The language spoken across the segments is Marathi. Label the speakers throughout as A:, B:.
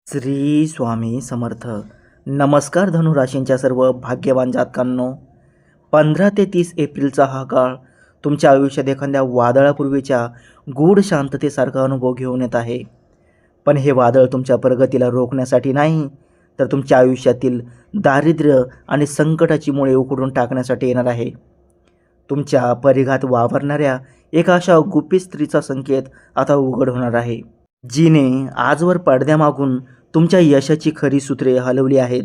A: श्री स्वामी समर्थ. नमस्कार धनुराशींच्या सर्व भाग्यवान जातकांनो. 15 ते 30 एप्रिलचा हा काळ तुमच्या आयुष्यात एखाद्या वादळापूर्वीच्या गूढ शांततेसारखा अनुभव घेऊन येत आहे. पण हे वादळ तुमच्या प्रगतीला रोखण्यासाठी नाही, तर तुमच्या आयुष्यातील दारिद्र्य आणि संकटाची मुळे उखडून टाकण्यासाठी येणार आहे. तुमच्या परिघात वावरणाऱ्या एका अशा गुपित स्त्रीचा संकेत आता उघड होणार आहे, जिने आजवर पडद्यामागून तुमच्या यशाची खरी सूत्रे हलवली आहेत.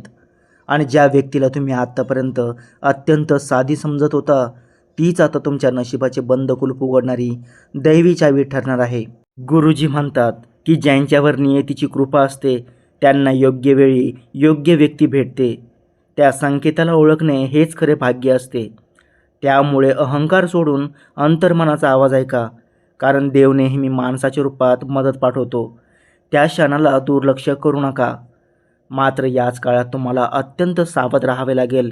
A: आणि ज्या व्यक्तीला तुम्ही आत्तापर्यंत अत्यंत साधी समजत होता, तीच आता तुमच्या नशिबाचे बंद कुलूप उघडणारी दैवी चावी ठरणार आहे. गुरुजी म्हणतात की ज्यांच्यावर नियतीची कृपा असते त्यांना योग्य वेळी योग्य व्यक्ती भेटते. त्या संकेताला ओळखणे हेच खरे भाग्य असते. त्यामुळे अहंकार सोडून अंतर्मनाचा आवाज ऐका, कारण देव नेहमी माणसाच्या रूपात मदत पाठवतो. त्या क्षणाला दुर्लक्ष करू नका. मात्र याच काळात तुम्हाला अत्यंत सावध राहावे लागेल,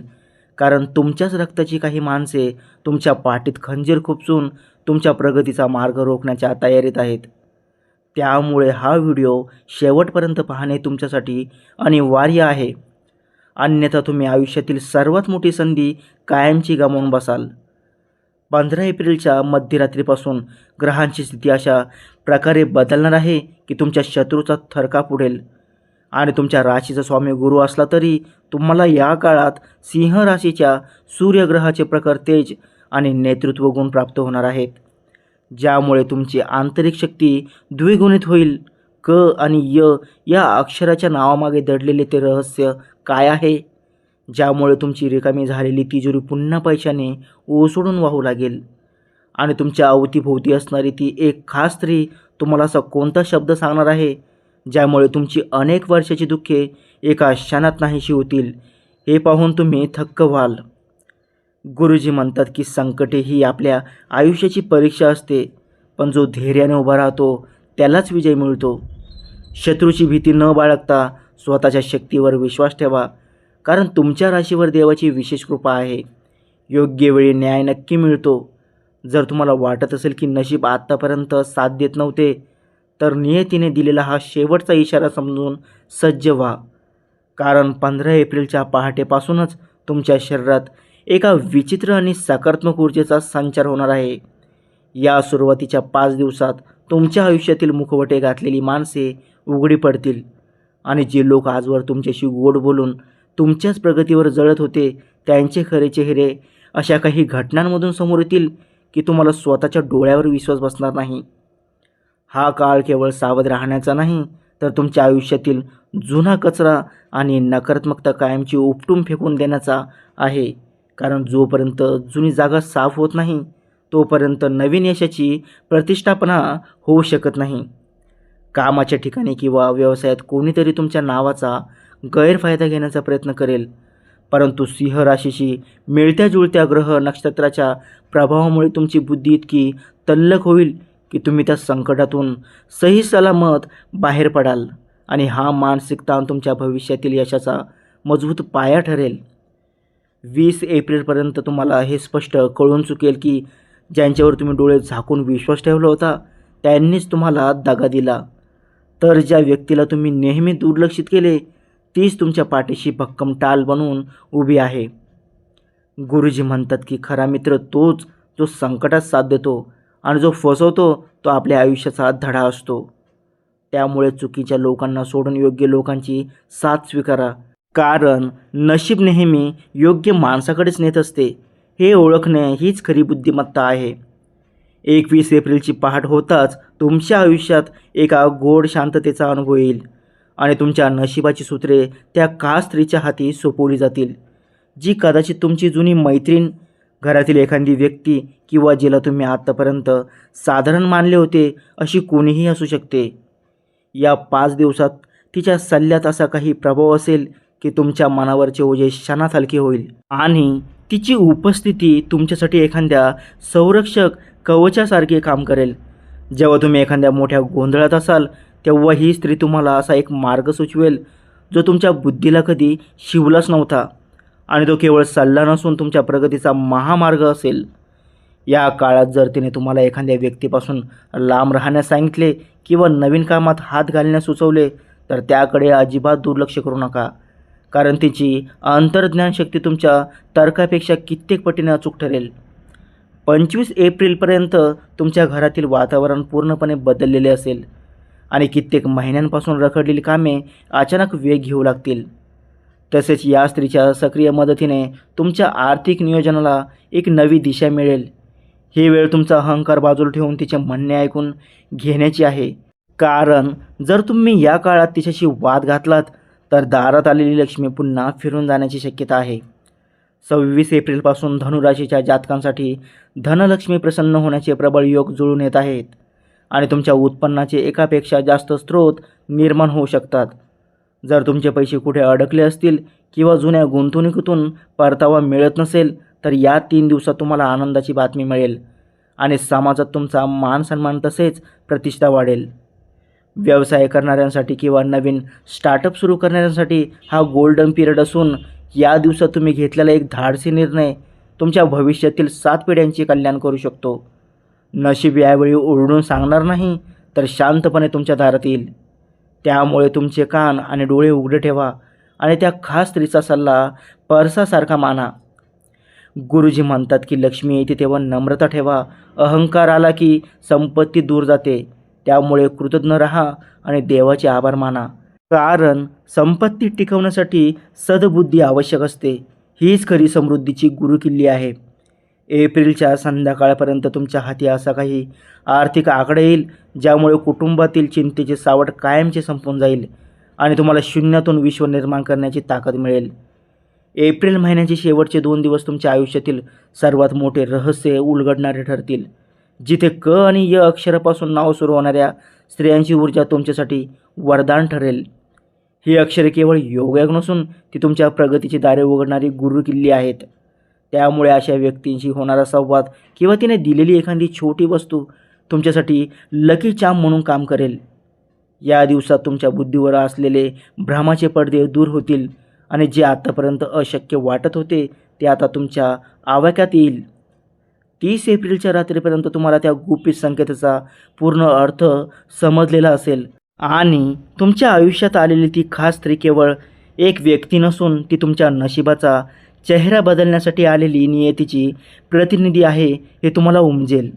A: कारण तुमच्याच रक्ताची काही माणसे तुमच्या पाठीत खंजीर खुपसून तुमच्या प्रगतीचा मार्ग रोखण्याच्या तयारीत आहेत. त्यामुळे हा व्हिडिओ शेवटपर्यंत पाहणे तुमच्यासाठी अनिवार्य आहे. अन्यथा तुम्ही आयुष्यातील सर्वात मोठी संधी कायमची गमावून बसाल. 15 एप्रिलच्या मध्यरात्रीपासून ग्रहांची स्थिती अशा प्रकारे बदलणार आहे की तुमच्या शत्रूचा थरकाप उडेल. आणि तुमच्या राशीचा स्वामी गुरु असला तरी तुम्हाला या काळात सिंह राशीच्या सूर्यग्रहाचे प्रखर तेज आणि नेतृत्व गुण प्राप्त होणार आहेत, ज्यामुळे तुमची आंतरिक शक्ती द्विगुणित होईल. क आणि य या अक्षराच्या नावामागे दडलेले ते रहस्य काय आहे, ज्यामुळे तुमची रिकामी झालेली तिजोरी पुन्हा पैशाने ओसडून वाहू लागेल. आणि तुमच्या अवतीभोवती असणारी ती एक खास स्त्री तुम्हाला असा कोणता शब्द सांगणार आहे, ज्यामुळे तुमची अनेक वर्षाची दुःखे एका क्षणात नाहीशी होतील, हे पाहून तुम्ही थक्क व्हाल. गुरुजी म्हणतात की संकटे ही आपल्या आयुष्याची परीक्षा असते, पण जो धैर्याने उभा राहतो त्यालाच विजय मिळतो. शत्रूची भीती न बाळगता स्वतःच्या शक्तीवर विश्वास ठेवा, कारण तुमच्या राशीवर देवाची विशेष कृपा आहे. योग्य वेळी न्याय नक्की मिळतो. जर तुम्हाला वाटत असेल की नशीब आत्तापर्यंत साथ देत नव्हते, तर नियतीने दिलेला हा शेवटचा इशारा समजून सज्ज व्हा, कारण 15 एप्रिलच्या पहाटेपासूनच तुमच्या शरीरात एका विचित्र आणि सकारात्मक ऊर्जेचा संचार होणार आहे. या सुरुवातीच्या 5 दिवसात तुमच्या आयुष्यातील मुखवटे घातलेली माणसे उघडी पडतील, आणि जे लोक आजवर तुमच्याशी गोड बोलून तुमच्याच प्रगतीवर जळत होते त्यांचे खरे चेहरे अशा काही घटनांमधून समोर येतील की तुम्हाला स्वतःच्या डोळ्यावर विश्वास बसणार नाही. हा काळ केवळ सावध राहण्याचा नाही, तर तुमच्या आयुष्यातील जुना कचरा आणि नकारात्मकता कायमची उपटून फेकून देण्याचा आहे, कारण जोपर्यंत जुनी जागा साफ होत नाही तोपर्यंत नवीन यशाची प्रतिष्ठापना होऊ शकत नाही. कामाच्या ठिकाणी किंवा व्यवसायात कोणीतरी तुमच्या नावाचा गैरफायदा घेण्याचा प्रयत्न करेल, परंतु सिंह राशीशी मिळत्या जुळत्या ग्रह नक्षत्राच्या प्रभावामुळे तुमची बुद्धी इतकी तल्लख होईल की तुम्ही त्या संकटातून सही सलामत बाहेर पडाल. आणि हा मानसिक ताण तुमच्या भविष्यातील यशाचा मजबूत पाया ठरेल. 20 एप्रिलपर्यंत तुम्हाला हे स्पष्ट कळून चुकेल की ज्यांच्यावर तुम्ही डोळे झाकून विश्वास ठेवला होता त्यांनीच तुम्हाला दगा दिला, तर ज्या व्यक्तीला तुम्ही नेहमी दुर्लक्षित केले तीच तुमच्या पाठीशी भक्कम टाल बनवून उभी आहे. गुरुजी म्हणतात की खरा मित्र तोच जो संकटात साथ देतो, आणि जो फसवतो तो आपल्या आयुष्याचा धडा असतो. त्यामुळे चुकीच्या लोकांना सोडून योग्य लोकांची साथ स्वीकारा, कारण नशीब नेहमी योग्य माणसाकडेच नेत असते. हे ओळखणे हीच खरी बुद्धिमत्ता आहे. 21 एप्रिलची पहाट होताच तुमच्या आयुष्यात एका गोड शांततेचा अनुभव येईल, आणि तुमच्या नशिबाची सूत्रे त्या खास स्त्रीच्या हाती सोपवली जातील, जी कदाचित तुमची जुनी मैत्रीण, घरातील एखादी व्यक्ती, किंवा जिला तुम्ही आत्तापर्यंत साधारण मानले होते अशी कोणीही असू शकते. या 5 दिवसात तिच्या सल्ल्यात असा काही प्रभाव असेल की तुमच्या मनावरचे ओझे क्षणात हलके होईल, आणि तिची उपस्थिती तुमच्यासाठी एखाद्या संरक्षक कवचासारखे काम करेल. जेव्हा तुम्ही एखाद्या मोठ्या गोंधळात असाल तेव्हा ही स्त्री तुम्हाला असा एक मार्ग सुचवेल जो तुमच्या बुद्धीला कधी शिवलाच नव्हता, आणि तो केवळ सल्ला नसून तुमच्या प्रगतीचा महामार्ग असेल. या काळात जर तिने तुम्हाला एखाद्या व्यक्तीपासून लांब राहण्यास सांगितले किंवा नवीन कामात हात घालण्यास सुचवले, तर त्याकडे अजिबात दुर्लक्ष करू नका, कारण तिची अंतर्ज्ञानशक्ती तुमच्या तर्कापेक्षा कित्येक पटीने अचूक ठरेल. 25 एप्रिलपर्यंत तुमच्या घरातील वातावरण पूर्णपणे बदललेले असेल आणि कित्येक महिन्यांपासून रखडलेली कामे अचानक वेग घेऊ लागतील. तसेच या स्त्रीच्या सक्रिय मदतीने तुमच्या आर्थिक नियोजनाला एक नवी दिशा मिळेल. ही वेळ तुमचा अहंकार बाजूला ठेवून तिचे म्हणणे ऐकून घेण्याची आहे, कारण जर तुम्ही या काळात तिच्याशी वाद घातलात तर दारात आलेली लक्ष्मी पुन्हा फिरून जाण्याची शक्यता आहे. 26 एप्रिलपासून धनुराशीच्या जातकांसाठी धनलक्ष्मी प्रसन्न होण्याचे प्रबळ योग जुळून येत आहेत आणि तुमच्या उत्पन्नाचे एकापेक्षा जास्त स्रोत निर्माण होऊ शकतात. जर तुमचे पैसे कुठे अडकले असतील किंवा जुन्या गुंतवणुकीतून परतावा मिळत नसेल तर या 3 दिवसात तुम्हाला आनंदाची बातमी मिळेल आणि समाजात तुमचा मान सन्मान तसेच प्रतिष्ठा वाढेल. व्यवसाय करणाऱ्यांसाठी किंवा नवीन स्टार्टअप सुरू करणाऱ्यांसाठी हा गोल्डन पिरियड असून या दिवसात तुम्ही घेतलेला एक धाडसी निर्णय तुमच्या भविष्यातील 7 पिढ्यांचे कल्याण करू शकतो. नशीब यावेळी ओरडून सांगणार नाही तर शांतपणे तुमच्या दारात येईल. त्यामुळे तुमचे कान आणि डोळे उघडे ठेवा आणि त्या खास स्त्रीचा सल्ला परसासारखा माना. गुरुजी म्हणतात की लक्ष्मी येते तेव्हा नम्रता ठेवा, अहंकार आला की संपत्ती दूर जाते. त्यामुळे कृतज्ञ राहा आणि देवाचे आभार माना, कारण संपत्ती टिकवण्यासाठी सद्बुद्धी आवश्यक असते. हीच खरी समृद्धीची गुरुकिल्ली आहे. एप्रिलच्या संध्याकाळपर्यंत तुमच्या हाती असा काही आर्थिक आकडा येईल ज्यामुळे कुटुंबातील चिंतेचे सावट कायमचे संपून जाईल आणि तुम्हाला शून्यातून विश्व निर्माण करण्याची ताकद मिळेल. एप्रिल महिन्याचे शेवटचे 2 दिवस तुमच्या आयुष्यातील सर्वात मोठे रहस्य उलगडणारे ठरतील. जिथे क आणि य अक्षरापासून नाव सुरू होणाऱ्या स्त्रियांची ऊर्जा तुमच्यासाठी वरदान ठरेल. ही अक्षरे केवळ योगायोग नसून ती तुमच्या प्रगतीची दारे उघडणारी गुरुकिल्ली आहेत. त्यामुळे अशा व्यक्तींशी होणारा संवाद किंवा तिने दिलेली एखादी छोटी वस्तू तुमच्यासाठी लकी चार्म म्हणून काम करेल. या दिवसात तुमच्या बुद्धीवर असलेले भ्रमाचे पडदे दूर होतील आणि जे आतापर्यंत अशक्य वाटत होते ते आता तुमच्या आवाक्यात येईल. 30 एप्रिलच्या रात्रीपर्यंत तुम्हाला त्या गुपित संकेताचा पूर्ण अर्थ समजलेला असेल आणि तुमच्या आयुष्यात आलेली ती खास स्त्री केवळ एक व्यक्ती नसून ती तुमच्या नशिबाचा चेहरा बदलण्यासाठी आलेली नियतीची प्रतिनिधी आहे हे तुम्हाला उमजेल.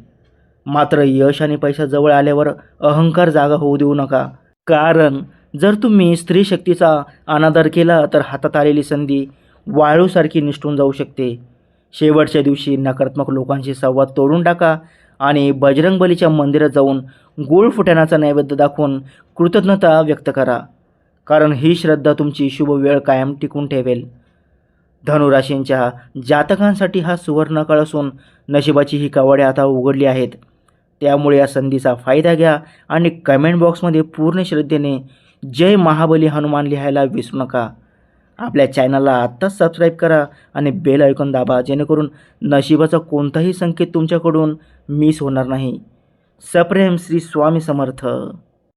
A: मात्र यश आणि पैसा जवळ आल्यावर अहंकार जागा होऊ देऊ नका, कारण जर तुम्ही स्त्री शक्तीचा अनादर केला तर हातात आलेली संधी वाळूसारखी निसटून जाऊ शकते. शेवटच्या दिवशी नकारात्मक लोकांशी संवाद तोडून टाका आणि बजरंगबलीच्या मंदिरात जाऊन गूळ फुटाण्याचा नैवेद्य दाखवून कृतज्ञता व्यक्त करा, कारण ही श्रद्धा तुमची शुभ वेळ कायम टिकून ठेवेल. धनुराशींच्या जातकांसाठी हा सुवर्णकाळ असून नशिबाची ही कवाडे आता उघडली आहेत. त्यामुळे या संधीचा फायदा घ्या आणि कमेंट बॉक्समध्ये पूर्ण श्रद्धेने जय महाबली हनुमान लिहायला विसरू नका. आपल्या चॅनलला आत्ताच सबस्क्राईब करा आणि बेल आयकॉन दाबा, जेणेकरून नशिबाचा कोणताही संकेत तुमच्याकडून मिस होणार नाही. सप्रेम श्री स्वामी समर्थ.